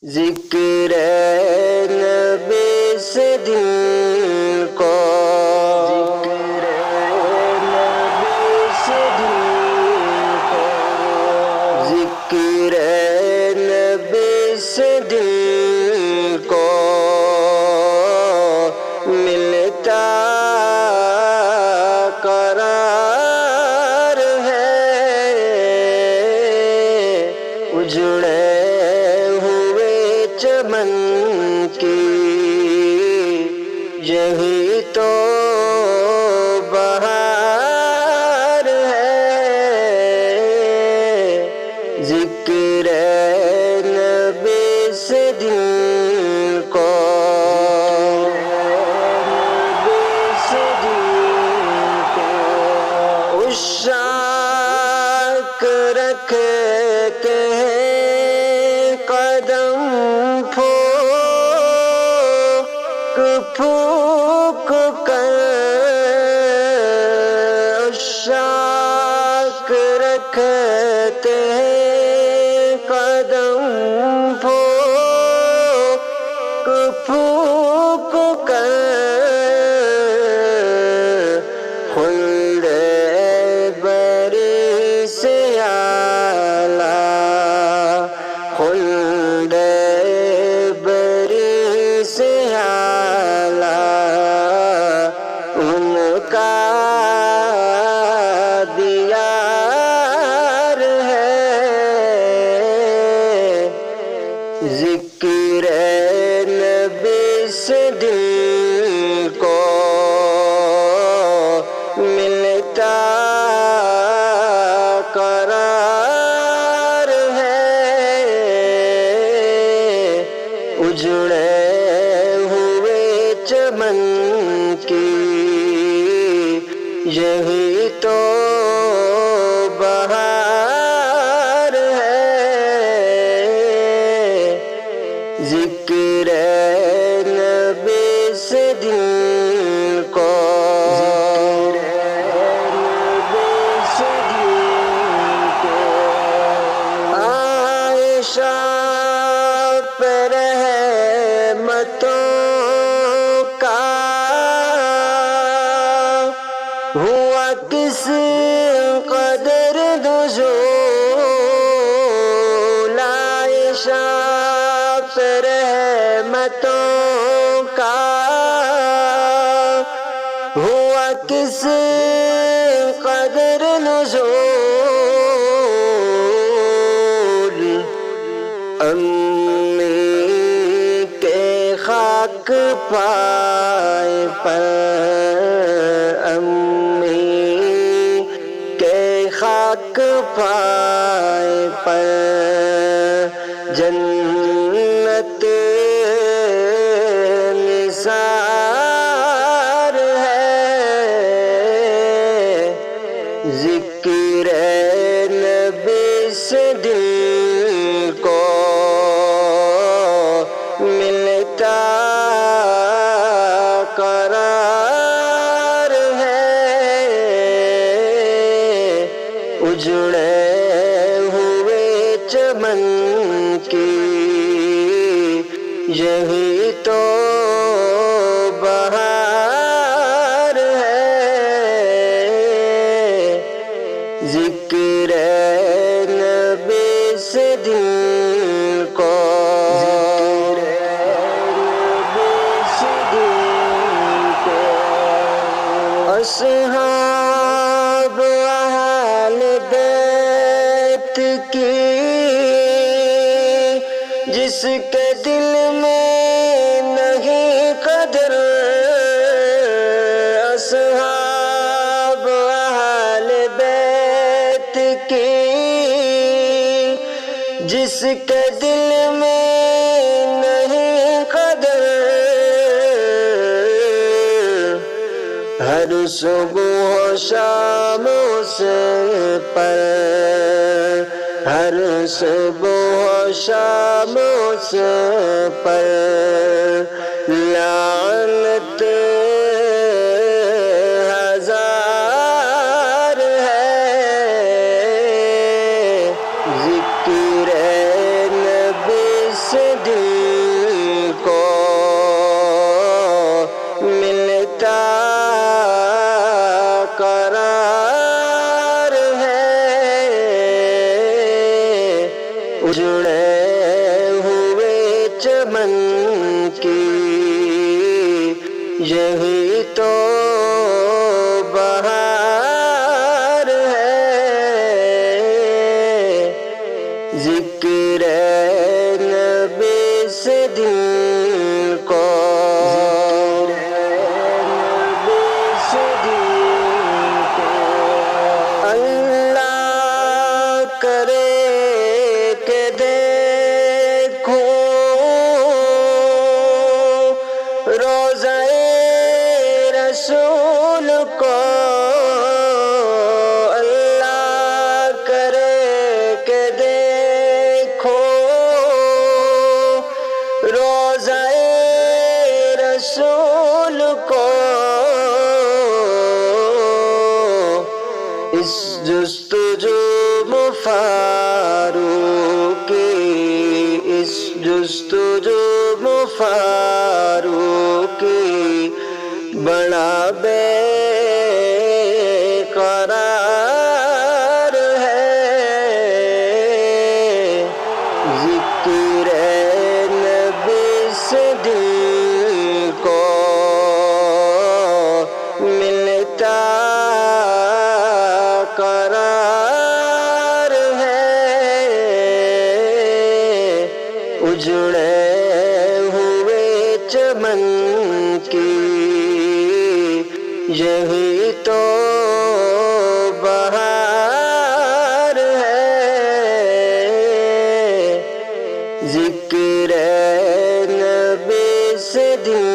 ذکر نبی سے دل کو، ذکر نبی سے دل کو، ذکر نبی سے دل کو ملتا قرار ہے، اجڑے چمن کی یہی تو بہار ہے، ذکر نبی سے دل کو، نبی سے دل کو عشاق رکھتے ہیں قدم پھونک کر، عشاق رکھتے ہیں قدم پھونک کر، خلد بری سے اعلیٰ، خلد بری سے ان کا دیار ہے، ذکر نبی سے دل کو ملتا قرار ہے، اجڑے چمن کی یہی تو بہار ہے، ذکر نبی سے دل کو، ذکر نبی سے دل کو عائشہ پہ رحمتوں ہوا کس قدر نزول، عائشہ پہ رحمتوں کا ہوا کس قدر نزول، امی کے خاک پائے پر، خاک پائے پر جنت نثار ہے، ذکر نبی سے دل کو ملتا قرار ہے، اجڑے ہوئے چمن کی یہی تو بہار ہے، ذکر نبی سے دل کو، ذکر نبی سے دل کو اصحاب کی جس کے دل میں نہیں قدر، اصحاب اہل بیت کی جس کے دل میں نہیں قدر، ہر صبح و شام اس پر، ہر صبح و شام اس پر لعنت ہزار ہے، ذکر نبی سے دل اجڑے ہوئے چمن کی یہی تو بہار ہے، ذکر نبی سے دل کو اللہ کرے کہ دیکھوں روضہ رسول کو، اللہ کرے کہ دیکھوں روضہ رسول کو، اس جستجو مفاروقی، اس جستجو مفاروقی بڑا بے قرار ہے، ذکر نبی سے دل کو ملتا قرار ہے، اجڑے ہوئے چمن کی یہی تو بہار ہے، ذکر نبی سے دل